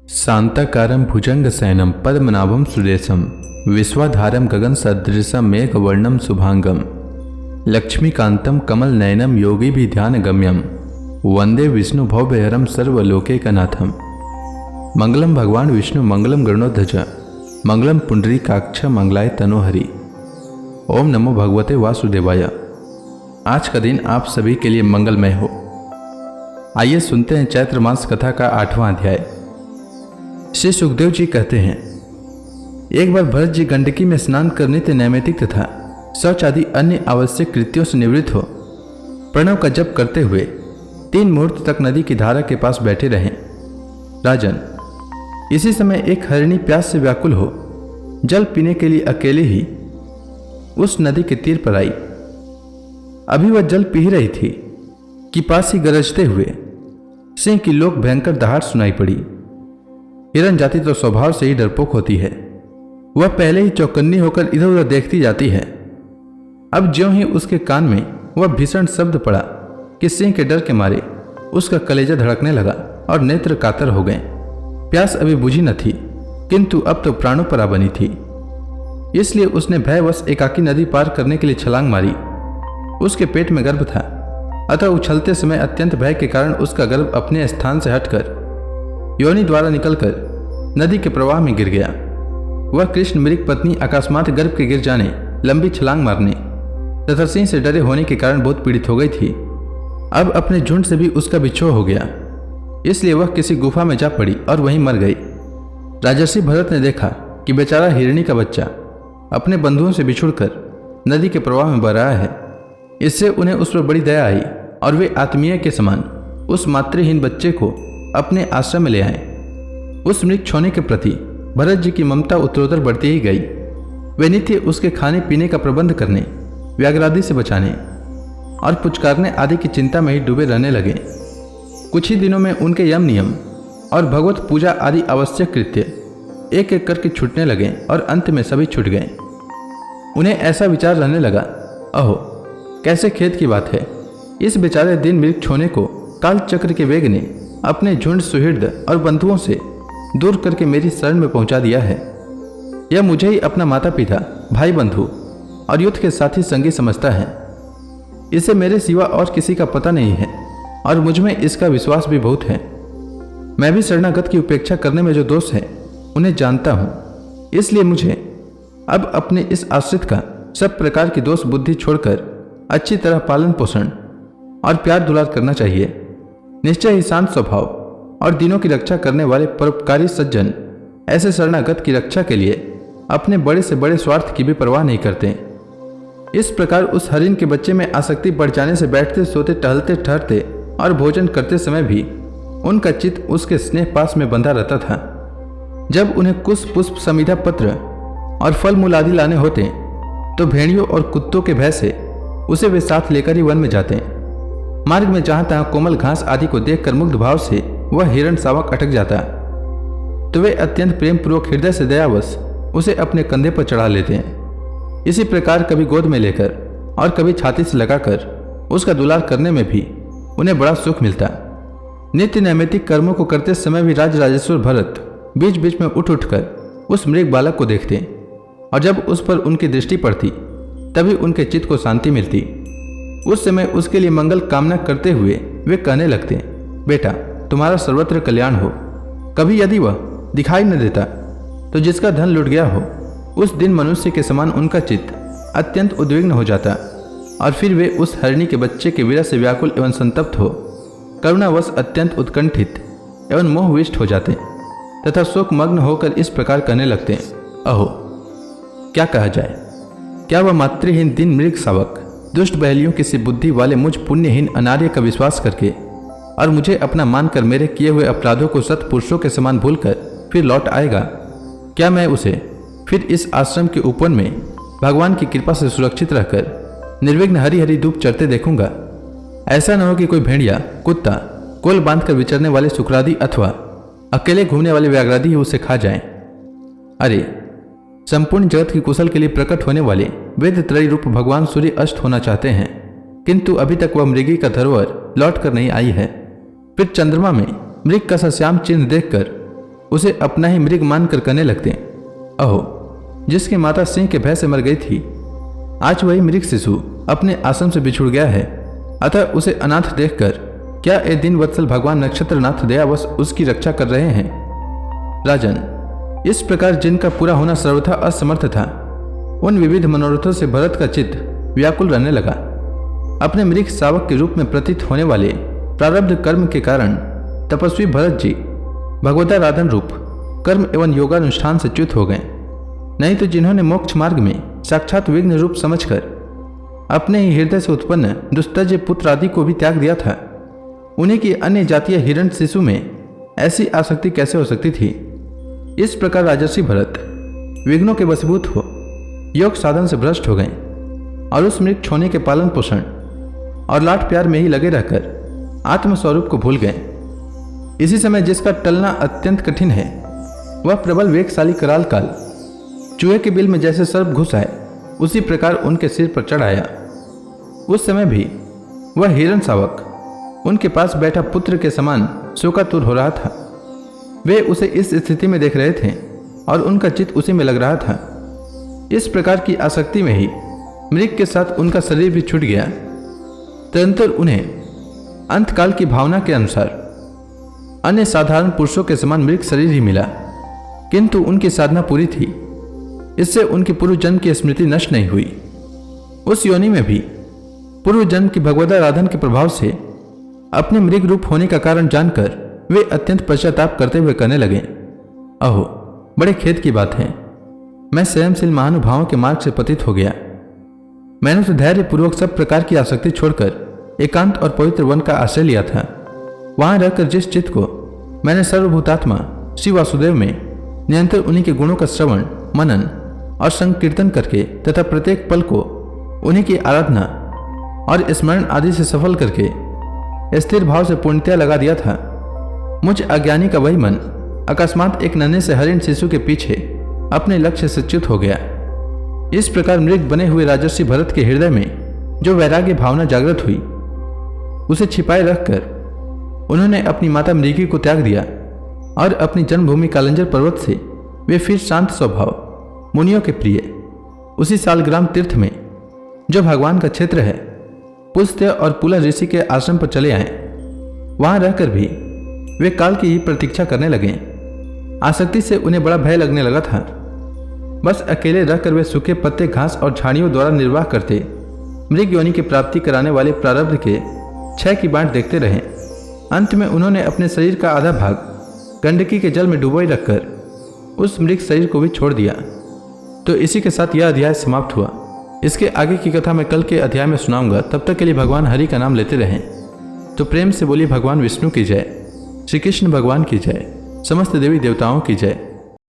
शांताकारं भुजंगशयनं पद्मनाभं सुरेशं विश्वाधारं गगनसदृशं मेघवर्णं शुभांगं लक्ष्मीकान्तं कमलनयनं योगिभिध्यानगम्यं वंदे विष्णु भवभयहरं सर्वलोकैकनाथं। मंगलम भगवान विष्णु मंगलम गरुड़ध्वज मंगलम पुंडरीकाक्ष मंगलाय तनोहरि। ओम नमो भगवते वासुदेवाय। आज का दिन आप सभी के लिए मंगलमय हो। आइए सुनते हैं चैत्र मास कथा का 8वां अध्याय। श्री सुखदेव जी कहते हैं, एक बार भरत जी गंडकी में स्नान करने से नैमित्तिक तथा शौच आदि अन्य आवश्यक कृत्यों से निवृत्त हो प्रणव का जप करते हुए 3 मुहूर्त तक नदी की धारा के पास बैठे रहे। राजन, इसी समय एक हरिणी प्यास से व्याकुल हो जल पीने के लिए अकेले ही उस नदी के तीर पर आई। अभी वह जल पी रही थी कि पास ही गरजते हुए सिंह की लोक भयंकर दहाड़ सुनाई पड़ी। हिरण जाति तो स्वभाव से ही डरपोक होती है। वह पहले ही चौकन्नी होकर इधर उधर देखती जाती है। अब ज्यों ही उसके कान में वह भीषण शब्द पड़ा कि सिंह के डर के मारे उसका कलेजा धड़कने लगा और नेत्र कातर हो गए। प्यास अभी बुझी न थी, किंतु अब तो प्राणों पर आ बनी थी। इसलिए उसने भयवश एकाकी नदी पार करने के लिए छलांग मारी। उसके पेट में गर्भ था, अतः उछलते समय अत्यंत भय के कारण उसका गर्भ अपने स्थान से हटकर योनि द्वारा निकलकर नदी के प्रवाह में गिर गया। वह कृष्ण मृग पत्नी अकस्मात गर्भ के गिर जाने, लंबी छलांग मारने तथा सिंह से डरे होने के कारण बहुत पीड़ित हो गई थी। अब अपने झुंड से भी उसका बिछोह हो गया, इसलिए वह किसी गुफा में जा पड़ी और वहीं मर गई। राजर्षि भरत ने देखा कि बेचारा हिरणी का बच्चा अपने बंधुओं से बिछुड़कर नदी के प्रवाह में बह रहा है। इससे उन्हें उस पर बड़ी दया आई और वे आत्मीय के समान उस मातृहीन बच्चे को अपने आश्रम में ले आए। उस मृग छोने के प्रति भरत जी की ममता उत्तरोत्तर बढ़ती ही गई। वे नित्य उसके खाने पीने का प्रबंध करने, व्याघ्रादि से बचाने और पुचकारने आदि की चिंता में ही डूबे रहने लगे। कुछ ही दिनों में उनके यम नियम और भगवत पूजा आदि आवश्यक कृत्य एक एक करके छूटने लगे और अंत में सभी छूट गए। उन्हें ऐसा विचार रहने लगा, अहो कैसे खेद की बात है, इस बेचारे दिन मृग छोने को काल चक्र के वेग ने अपने झुंड सुहृद और बंधुओं से दूर करके मेरी शरण में पहुंचा दिया है। यह मुझे ही अपना माता पिता, भाई बंधु और युद्ध के साथी संगी समझता है। इसे मेरे सिवा और किसी का पता नहीं है और मुझ में इसका विश्वास भी बहुत है। मैं भी शरणागत की उपेक्षा करने में जो दोष है उन्हें जानता हूँ। इसलिए मुझे अब अपने इस आश्रित का सब प्रकार की दोष बुद्धि छोड़कर अच्छी तरह पालन पोषण और प्यार दुलार करना चाहिए। निश्चय ही शांत स्वभाव और दिनों की रक्षा करने वाले परोपकारी सज्जन ऐसे शरणागत की रक्षा के लिए अपने बड़े से बड़े स्वार्थ की भी परवाह नहीं करते। इस प्रकार उस हरिण के बच्चे में आसक्ति बढ़ जाने से बैठते सोते टहलते ठहरते और भोजन करते समय भी उनका चित्त उसके स्नेह पास में बंधा रहता था। जब उन्हें कुश पुष्प समिधा पत्र और फल मूल आदि लाने होते तो भेड़ियों और कुत्तों के भय से उसे वे साथ लेकर ही वन में जाते। मार्ग में जहां तहां कोमल घास आदि को देखकर मुग्ध भाव से वह हिरण शावक अटक जाता तो वे अत्यंत प्रेम पूर्वक हृदय से दयावश उसे अपने कंधे पर चढ़ा लेते हैं। इसी प्रकार कभी गोद में लेकर और कभी छाती से लगाकर उसका दुलार करने में भी उन्हें बड़ा सुख मिलता। नित्य नैमित्तिक कर्मों को करते समय भी राजराजेश्वर भरत बीच बीच में उठ उठकर उस मृग बालक को देखते और जब उस पर उनकी दृष्टि पड़ती तभी उनके चित्त को शांति मिलती। उस समय उसके लिए मंगल कामना करते हुए वे कहने लगते, बेटा तुम्हारा सर्वत्र कल्याण हो। कभी यदि वह दिखाई न देता तो जिसका धन लुट गया हो उस दिन मनुष्य के समान उनका चित्त अत्यंत उद्विग्न हो जाता और फिर वे उस हरिणी के बच्चे के विरह से व्याकुल एवं संतप्त हो करुणावश अत्यंत उत्कंठित एवं मोहविष्ट हो जाते तथा शोकमग्न होकर इस प्रकार कहने लगते, अहो क्या कहा जाए, क्या वह मातृहीन दिन मृग शावक दुष्ट बहलियों किसी बुद्धि वाले मुझ पुण्यहीन अनार्य का विश्वास करके और मुझे अपना मानकर मेरे किए हुए अपराधों को सत्पुरुषों के समान भूलकर फिर लौट आएगा? क्या मैं उसे फिर इस आश्रम के उपवन में भगवान की कृपा से सुरक्षित रहकर निर्विघ्न हरी हरी धूप चढ़ते देखूंगा? ऐसा न हो कि कोई भेड़िया, कुत्ता, कोल बांधकर विचरने वाले शुक्रादि अथवा अकेले घूमने वाले व्याघ्रादि ही उसे खा जाएं। अरे संपूर्ण जगत की कुशल के लिए प्रकट होने वाले वेद त्रयी रूप भगवान सूर्य अस्त होना चाहते हैं, किंतु अभी तक वह मृगी का धरोहर लौट कर नहीं आई है। फिर चंद्रमा में मृग का सा श्याम चिन्ह देखकर उसे अपना ही मृग मानकर कहने लगते, अहो, जिसकी माता सिंह के भय से मर गई थी, आज वही मृग शिशु अपने आश्रम से बिछुड़ गया है। अतः उसे अनाथ देखकर क्या ये दिन वत्सल भगवान नक्षत्रनाथ दयावश उसकी रक्षा कर रहे हैं? राजन, इस प्रकार जिनका पूरा होना सर्वथा असमर्थ था, उन विविध मनोरथों से भरत का चित्त व्याकुल रहने लगा। अपने मृग शावक के रूप में प्रतीत होने वाले प्रारब्ध कर्म के कारण तपस्वी भरत जी भगवताराधन रूप कर्म एवं योगानुष्ठान से च्युत हो गए। नहीं तो जिन्होंने मोक्ष मार्ग में साक्षात विघ्न रूप समझकर अपने ही हृदय से उत्पन्न दुस्तज पुत्र आदि को भी त्याग दिया था, उन्हीं की अन्य जातीय हिरण शिशु में ऐसी आसक्ति कैसे हो सकती थी? इस प्रकार राजर्षि भरत विघ्नों के वशीभूत हो योग साधन से भ्रष्ट हो गए और उस मृग छोने के पालन पोषण और लाड प्यार में ही लगे रहकर आत्मस्वरूप को भूल गए। इसी समय जिसका टलना अत्यंत कठिन है, वह प्रबल वेगशाली कराल काल चूहे के बिल में जैसे सर्प घुस आए, उसी प्रकार उनके सिर पर चढ़ आया। उस समय भी वह हिरण शावक उनके पास बैठा पुत्र के समान शोकातुर हो रहा था। वे उसे इस स्थिति में देख रहे थे और उनका चित्त उसी में लग रहा था। इस प्रकार की आसक्ति में ही मृग के साथ उनका शरीर भी छूट गया। तदंतर उन्हें अंतकाल की भावना के अनुसार अन्य साधारण पुरुषों के समान मृग शरीर ही मिला, किंतु उनकी साधना पूरी थी। इससे उनकी पूर्व जन्म की स्मृति नष्ट नहीं हुई। उस योनि में भी पूर्व जन्म की भगवदाराधन के प्रभाव से अपने मृग रूप होने का कारण जानकर वे अत्यंत पश्चाताप करते हुए कहने लगे, अहो, बड़े खेद की बात है, मैं स्वयंशील महानुभावों के मार्ग से पतित हो गया। मैंने तो धैर्यपूर्वक सब प्रकार की आसक्ति छोड़कर एकांत और पवित्र वन का आश्रय लिया था। वहां रहकर जिस चित्त को मैंने सर्वभूतात्मा श्री वासुदेव में निरंतर उन्हीं के गुणों का श्रवण, मनन और संकीर्तन करके तथा प्रत्येक पल को उन्हीं की आराधना और स्मरण आदि से सफल करके स्थिर भाव से पूर्णतया लगा दिया था, मुझ अज्ञानी का वही मन अकस्मात एक नन्हे से हरिण शिशु के पीछे अपने लक्ष्य से च्युत हो गया। इस प्रकार मृग बने हुए राजर्षि भरत के हृदय में जो वैराग्य भावना जागृत हुई, उसे छिपाए रखकर उन्होंने अपनी माता मृगी को त्याग दिया और अपनी जन्मभूमि कालंजर पर्वत से वे फिर शांत स्वभाव मुनियों के प्रिय उसी सालग्राम तीर्थ में, जो भगवान का क्षेत्र है, पुलस्त्य और पुलह ऋषि के आश्रम पर चले आए। वहां रहकर भी वे काल की ही प्रतीक्षा करने लगे। आसक्ति से उन्हें बड़ा भय लगने लगा था। बस अकेले रहकर वे सूखे पत्ते, घास और झाड़ियों द्वारा निर्वाह करते मृग योनि की प्राप्ति कराने वाले प्रारब्ध के क्षय की बाँट देखते रहे। अंत में उन्होंने अपने शरीर का आधा भाग गंडकी के जल में डुबोई रखकर उस मृग शरीर को भी छोड़ दिया। तो इसी के साथ यह अध्याय समाप्त हुआ। इसके आगे की कथा मैं कल के अध्याय में सुनाऊंगा। तब तक के लिए भगवान हरि का नाम लेते रहें। तो प्रेम से बोलिए भगवान विष्णु की जय, श्री कृष्ण भगवान की जय, समस्त देवी देवताओं की जय।